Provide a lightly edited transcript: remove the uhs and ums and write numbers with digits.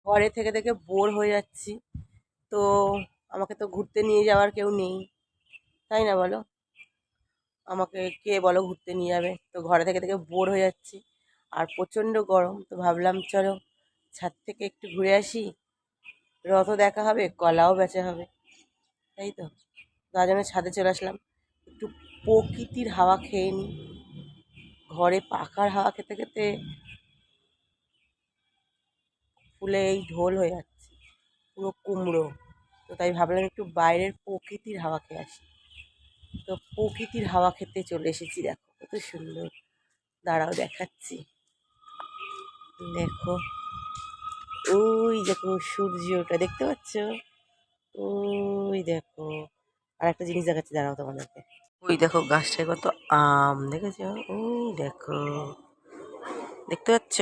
ঘরে থেকে থেকে বোর হয়ে যাচ্ছি। তো আমাকে তো ঘুরতে নিয়ে যাওয়ার কেউ নেই, তাই না বলো? আমাকে কে বলো ঘুরতে নিয়ে যাবে? তো ঘরে থেকে থেকে বোর হয়ে যাচ্ছি, আর প্রচণ্ড গরম। তো ভাবলাম চলো ছাদ থেকে একটু ঘুরে আসি, রথও দেখা হবে, কলাও বেচা হবে, তাই তো। তার জন্য ছাদে চলে আসলাম, একটু প্রকৃতির হাওয়া খেয়ে নিই। ঘরে পাখার হাওয়া খেতে খেতে ফুলে এই ঢোল হয়ে যাচ্ছে, পুরো কুমড়ো। তো তাই ভাবলাম একটু বাইরের প্রকৃতির হাওয়া খেয়ে আসি। তো প্রকৃতির হাওয়া খেতে চলে এসেছি, দেখো কত সুন্দর। দাঁড়াও দেখাচ্ছি, দেখো ওই দেখো সূর্যটা দেখতে পাচ্ছ, ওই দেখো। আর একটা জিনিস দেখাচ্ছি, দাঁড়াও তোমাদেরকে। ওই দেখো গাছটায় কত আম দেখেছো, ওই দেখো, দেখতে পাচ্ছ?